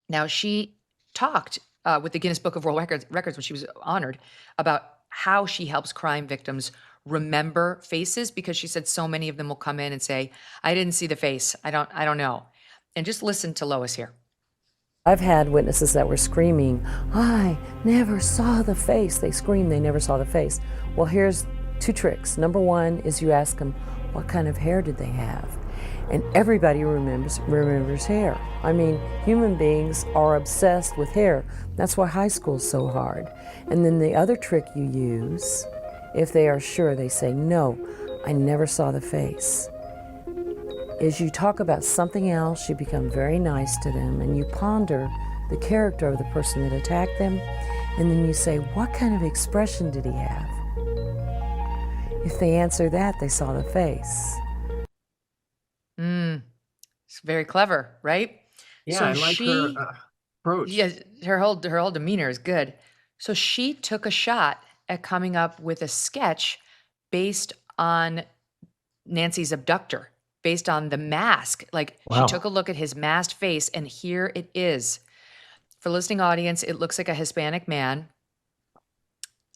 Now, she talked with the Guinness Book of World Records when she was honored about how she helps crime victims remember faces, because she said so many of them will come in and say, I didn't see the face. I don't know. And just listen to Lois here. I've had witnesses that were screaming, I never saw the face. They screamed, they never saw the face. Well, here's 2 tricks. Number 1 is you ask them, what kind of hair did they have? And everybody remembers hair. I mean, human beings are obsessed with hair. That's why high school's so hard. And then the other trick you use, if they are sure, they say, no, I never saw the face, is you talk about something else, you become very nice to them, and you ponder the character of the person that attacked them, and then you say, what kind of expression did he have? If they answer that, they saw the face. It's very clever, right? Yeah, So I like her approach. Yeah, her whole demeanor is good. So she took a shot at coming up with a sketch based on Nancy's abductor, based on the mask. Like, Wow. she took a look at his masked face, and here it is. For listening audience, it looks like a Hispanic man.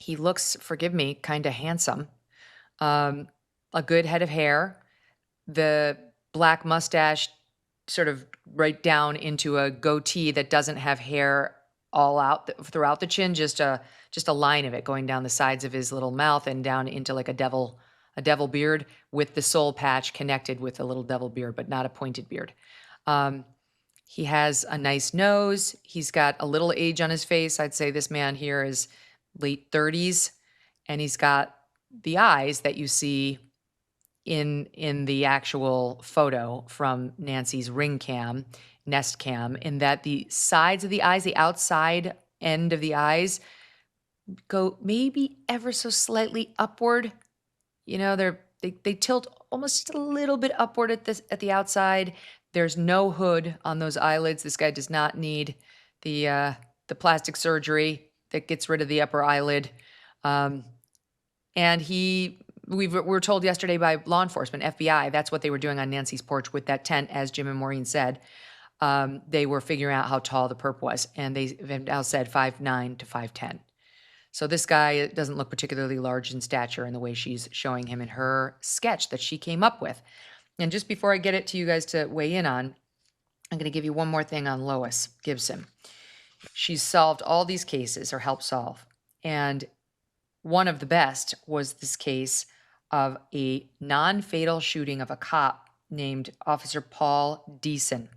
He looks, forgive me, kind of handsome. A good head of hair. The black mustache sort of right down into a goatee that doesn't have hair all out throughout the chin, just a line of it going down the sides of his little mouth and down into like a devil beard, with the soul patch connected with a little devil beard, but not a pointed beard. He has a nice nose. He's got a little age on his face. I'd say this man here is late 30s, and he's got the eyes that you see in the actual photo from Nancy's ring cam, Nest cam, in that the sides of the eyes, the outside end of the eyes, go maybe ever so slightly upward. You know, they tilt almost just a little bit upward at the outside. There's no hood on those eyelids. This guy does not need the plastic surgery that gets rid of the upper eyelid. And we were told yesterday by law enforcement, FBI, that's what they were doing on Nancy's porch with that tent, as Jim and Maureen said. They were figuring out how tall the perp was, and they now said 5'9" to 5'10". So this guy doesn't look particularly large in stature in the way she's showing him in her sketch that she came up with. And just before I get it to you guys to weigh in on, I'm going to give you one more thing on Lois Gibson. She's solved all these cases, or helped solve. And one of the best was this case of a non-fatal shooting of a cop named Officer Paul Deason.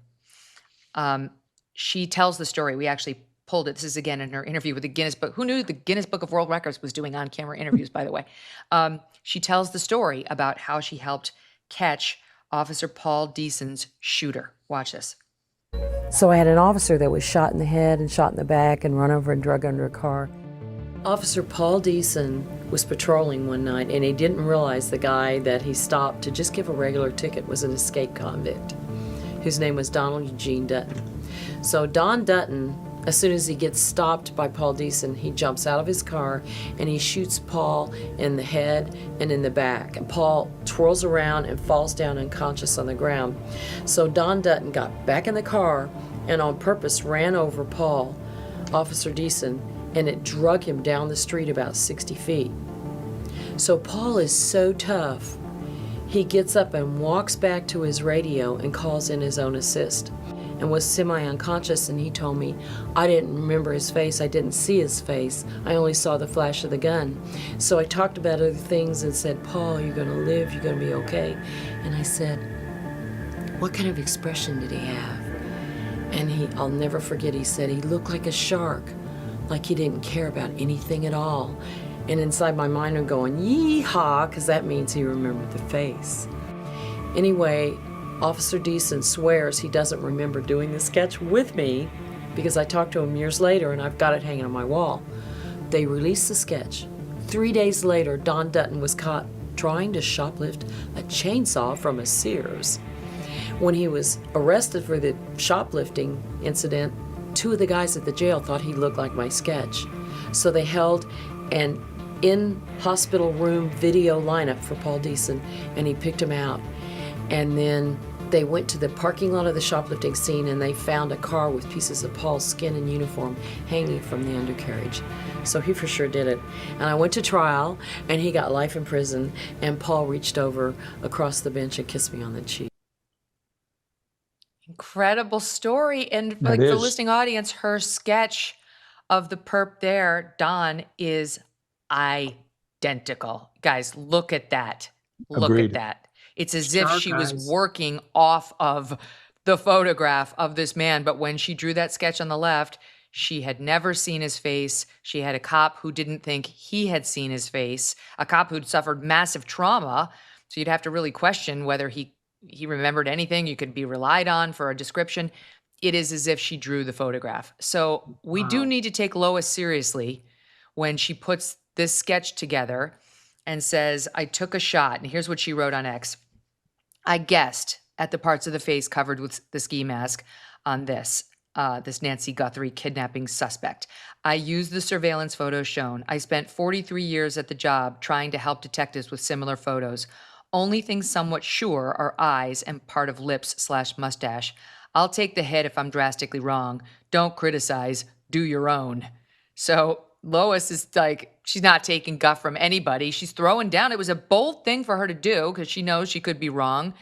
She tells the story. We actually pulled it. This is again in her interview with the Guinness Book. Who knew the Guinness Book of World Records was doing on-camera interviews, by the way? She tells the story about how she helped catch Officer Paul Deason's shooter. Watch this. So I had an officer that was shot in the head and shot in the back and run over and drug under a car. Officer Paul Deason was patrolling one night, and he didn't realize the guy that he stopped to just give a regular ticket was an escaped convict, whose name was Donald Eugene Dutton. So Don Dutton, as soon as he gets stopped by Paul Deason, he jumps out of his car and he shoots Paul in the head and in the back. And Paul twirls around and falls down unconscious on the ground. So Don Dutton got back in the car and on purpose ran over Paul, Officer Deason, and it drug him down the street about 60 feet. So Paul is so tough, he gets up and walks back to his radio and calls in his own assist, and was semi-unconscious, and he told me, I didn't remember his face, I didn't see his face, I only saw the flash of the gun. So I talked about other things and said, Paul, you're gonna live, you're gonna be okay. And I said, what kind of expression did he have? And I'll never forget, he said he looked like a shark, like he didn't care about anything at all. And inside my mind I'm going, yee-haw, because that means he remembered the face. Anyway, Officer Deason swears he doesn't remember doing the sketch with me, because I talked to him years later and I've got it hanging on my wall. They released the sketch. 3 days later, Don Dutton was caught trying to shoplift a chainsaw from a Sears. When he was arrested for the shoplifting incident, 2 of the guys at the jail thought he looked like my sketch. So they held an in-hospital room video lineup for Paul Deason, and he picked him out. And then They went to the parking lot of the shoplifting scene and they found a car with pieces of Paul's skin and uniform hanging from the undercarriage. So he for sure did it. And I went to trial and he got life in prison, and Paul reached over across the bench and kissed me on the cheek. Incredible story. And That like for the is. listening audience, her sketch of the perp there, Don, is identical. Guys, look at that. Look at Agreed. that. It's as if Sharp she was eyes. working off of the photograph of this man. But when she drew that sketch on the left, she had never seen his face. She had a cop who didn't think he had seen his face, a cop who'd suffered massive trauma. So you'd have to really question whether he remembered anything you could be relied on for a description. It is as if she drew the photograph. So we do Wow. need to take Lois seriously when she puts this sketch together and says, I took a shot. And here's what she wrote on X. I guessed at the parts of the face covered with the ski mask on this Nancy Guthrie kidnapping suspect. I used the surveillance photos shown. I spent 43 years at the job trying to help detectives with similar photos. Only things somewhat sure are eyes and part of lips/mustache. I'll take the hit if I'm drastically wrong. Don't criticize, do your own. So Lois is like, she's not taking guff from anybody. She's throwing down. It was a bold thing for her to do because she knows she could be wrong.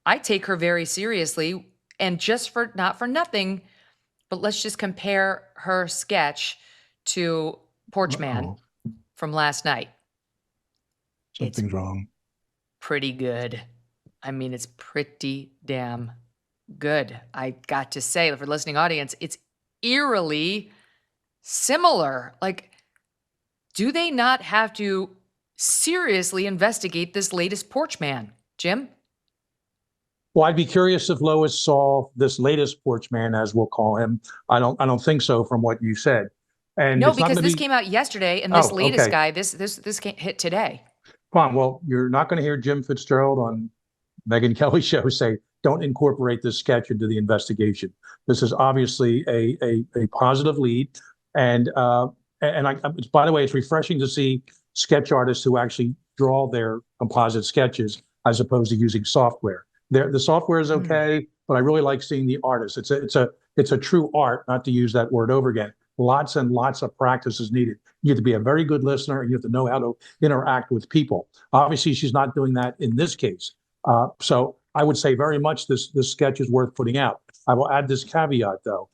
I take her very seriously, and just for not for nothing, but let's just compare her sketch to Porch Man Uh-oh. from last night. Something's wrong. Pretty good. I mean, it's pretty damn good. I got to say, for the listening audience, it's eerily similar. Like, do they not have to seriously investigate this latest Porch Man? Jim? Well, I'd be curious if Lois saw this latest Porch Man, as we'll call him. I don't think so from what you said. And No, it's not because gonna this be, came out yesterday, and this Oh, latest okay. guy, this hit today. Fine. Well, you're not going to hear Jim Fitzgerald on Megyn Kelly Show say, don't incorporate this sketch into the investigation. This is obviously a positive lead. And by the way, it's refreshing to see sketch artists who actually draw their composite sketches as opposed to using software. The software is okay, but I really like seeing the artist. It's a true art, not to use that word over again. Lots and lots of practice is needed. You have to be a very good listener, and you have to know how to interact with people. Obviously, she's not doing that in this case. So I would say very much this sketch is worth putting out. I will add this caveat, though,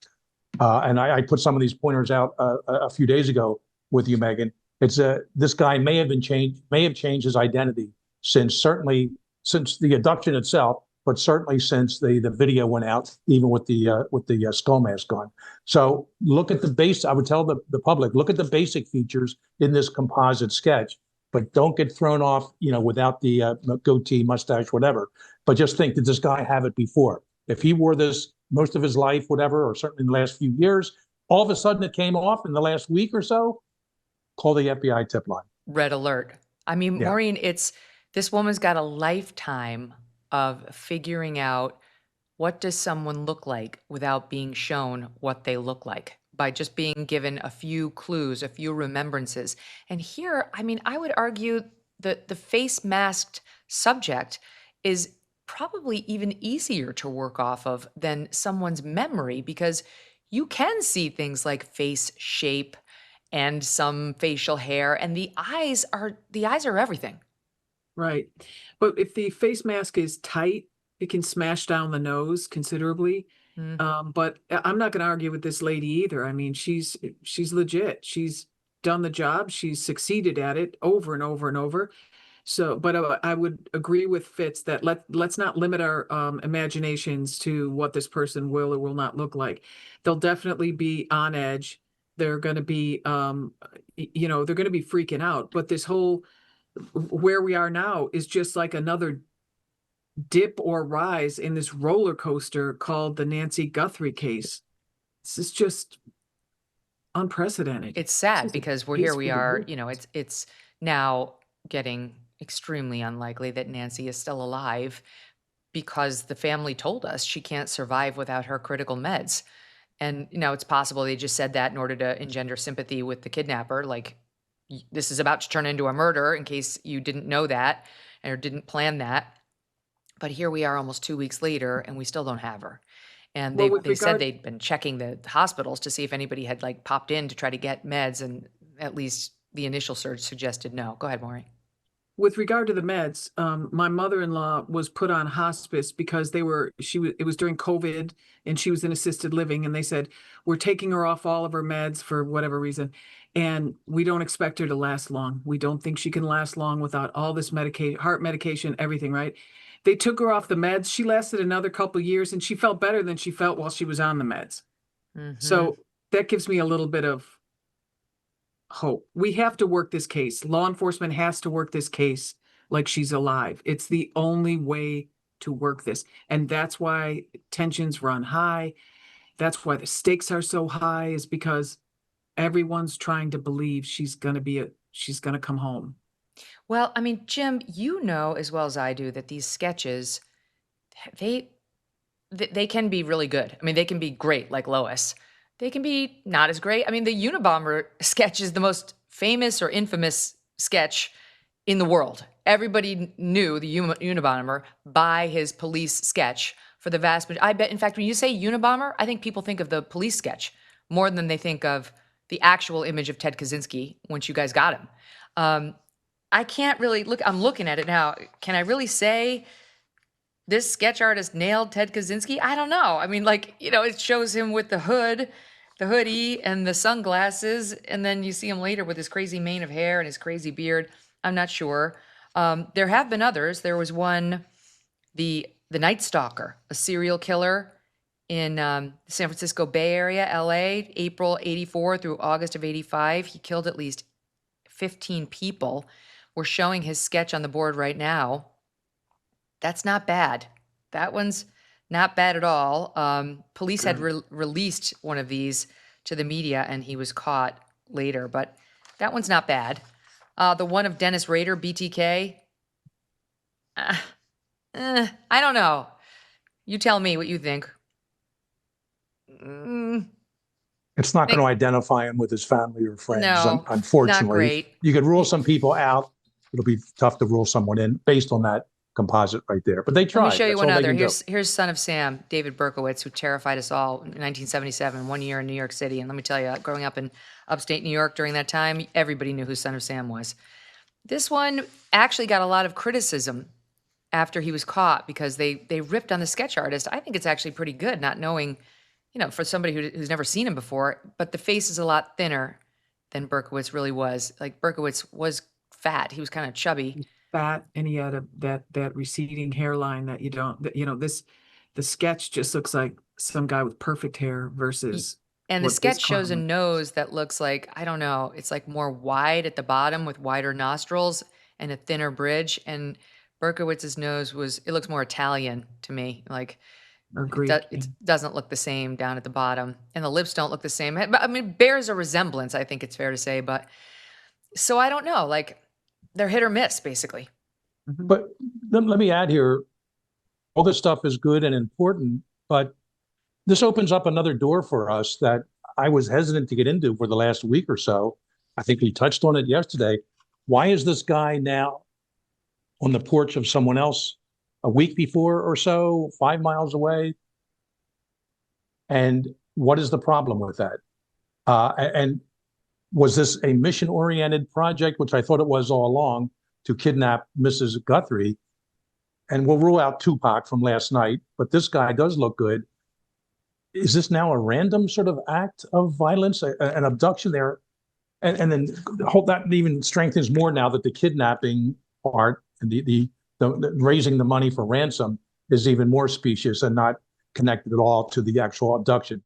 and I put some of these pointers out a few days ago with you, Megyn. It's this guy may have changed his identity since the abduction itself, but certainly since the video went out, even with the skull mask on. So look at the base. I would tell the public, look at the basic features in this composite sketch, but don't get thrown off, without the goatee, mustache, whatever. But just think, did this guy have it before? If he wore this most of his life, whatever, or certainly in the last few years, all of a sudden it came off in the last week or so, call the FBI tip line. Red alert. I mean, Yeah. Maureen, this woman's got a lifetime of figuring out what does someone look like without being shown what they look like, by just being given a few clues, a few remembrances. And here, I mean, I would argue that the face masked subject is probably even easier to work off of than someone's memory, because you can see things like face shape and some facial hair, and the eyes are everything. Right. But if the face mask is tight, it can smash down the nose considerably. But I'm not going to argue with this lady either. I mean, she's legit. She's done the job. She's succeeded at it over and over and over. So, but I would agree with Fitz that let's not limit our imaginations to what this person will or will not look like. They'll definitely be on edge. They're going to be, they're going to be freaking out. But this whole where we are now is just like another dip or rise in this roller coaster called the Nancy Guthrie case. This is just unprecedented. It's sad This is a because case here for we the are, books. it's now getting extremely unlikely that Nancy is still alive, because the family told us she can't survive without her critical meds. And, it's possible they just said that in order to engender sympathy with the kidnapper. Like, this is about to turn into a murder, in case you didn't know that or didn't plan that. But here we are almost 2 weeks later, and we still don't have her. And Well, they with they said regard they'd been checking the hospitals to see if anybody had, like, popped in to try to get meds, and at least the initial search suggested no. Go ahead, Maureen. with regard to the meds, my mother-in-law was put on hospice because it was during COVID and she was in assisted living, and they said, we're taking her off all of her meds for whatever reason. And we don't expect her to last long. We don't think she can last long without all this medication, heart medication, everything, right? They took her off the meds. She lasted another couple years and she felt better than she felt while she was on the meds. So that gives me a little bit of hope. We have to work this case. Law enforcement has to work this case like she's alive. It's the only way to work this. And that's why tensions run high. That's why the stakes are so high, is because everyone's trying to believe she's going to come home. Well, I mean, Jim, you know as well as I do that these sketches, they they can be really good. I mean, they can be great, like Lois. They can be not as great. I mean, the Unabomber sketch is the most famous or infamous sketch in the world. Everybody knew the Unabomber by his police sketch for the vast majority. I bet, in fact, when you say Unabomber, I think people think of the police sketch more than they think of the actual image of Ted Kaczynski once you guys got him. I can't really look. I'm looking at it now. Can I really say this sketch artist nailed Ted Kaczynski? I don't know. I mean, like, you know, it shows him with the hoodie and the sunglasses, and then you see him later with his crazy mane of hair and his crazy beard. I'm not sure. There have been others. There was one, the Night Stalker, a serial killer in San Francisco Bay Area, LA, April 84 through August of 85. He killed at least 15 people. We're showing his sketch on the board right now. That's not bad. That one's not bad at all. Police had released one of these to the media, and he was caught later, but that one's not bad. The one of Dennis Rader, BTK, I don't know. You tell me what you think. It's not going to identify him with his family or friends, No, unfortunately. not great. You could rule some people out. It'll be tough to rule someone in based on that composite right there. But they tried. Let me show you That's one all they other. can do. Here's Son of Sam, David Berkowitz, who terrified us all in 1977, 1 year in New York City. And let me tell you, growing up in upstate New York during that time, everybody knew who Son of Sam was. This one actually got a lot of criticism after he was caught because they ripped on the sketch artist. I think it's actually pretty good, not knowing, you know, for somebody who's never seen him before. But the face is a lot thinner than Berkowitz really was. Like, Berkowitz was fat. He was kind of chubby. Fat, and he had that receding hairline that you don't, you know, the sketch just looks like some guy with perfect hair versus. And the what this sketch shows a clown- nose that looks like, I don't know, it's like more wide at the bottom with wider nostrils and a thinner bridge. And Berkowitz's nose it looks more Italian to me. Like, or Greek. it doesn't look the same down at the bottom. And the lips don't look the same. But I mean, it bears a resemblance, I think it's fair to say. But so I don't know, like, they're hit or miss, basically. But let me add here, all this stuff is good and important, but this opens up another door for us that I was hesitant to get into for the last week or so. I think we touched on it yesterday. Why is this guy now on the porch of someone else a week before or so, 5 miles away? And what is the problem with that? And was this a mission-oriented project, which I thought it was all along, to kidnap Mrs. Guthrie? And we'll rule out Tupac from last night, but this guy does look good. Is this now a random sort of act of violence, an abduction there? And then that even strengthens more now that the kidnapping part and the raising the money for ransom is even more specious and not connected at all to the actual abduction.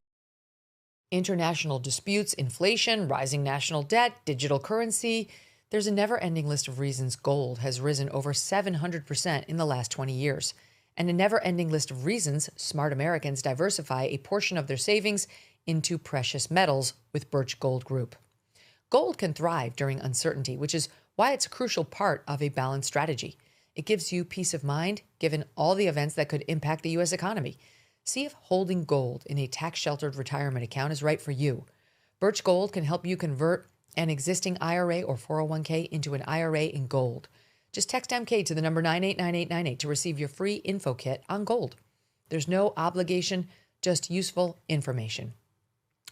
International disputes, inflation, rising national debt, digital currency. There's a never-ending list of reasons gold has risen over 700% in the last 20 years. And a never-ending list of reasons smart Americans diversify a portion of their savings into precious metals with Birch Gold Group. Gold can thrive during uncertainty, which is why it's a crucial part of a balanced strategy. It gives you peace of mind, given all the events that could impact the U.S. economy. See if holding gold in a tax-sheltered retirement account is right for you. Birch Gold can help you convert an existing IRA or 401k into an IRA in gold. Just text MK to the number 989898 to receive your free info kit on gold. There's no obligation, just useful information.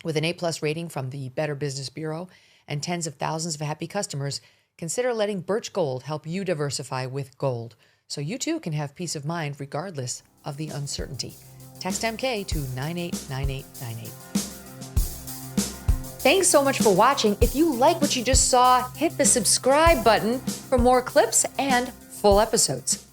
With an A+ rating from the Better Business Bureau and tens of thousands of happy customers, consider letting Birch Gold help you diversify with gold, so you too can have peace of mind regardless of the uncertainty. Text MK to 989898. Thanks so much for watching. If you like what you just saw, hit the subscribe button for more clips and full episodes.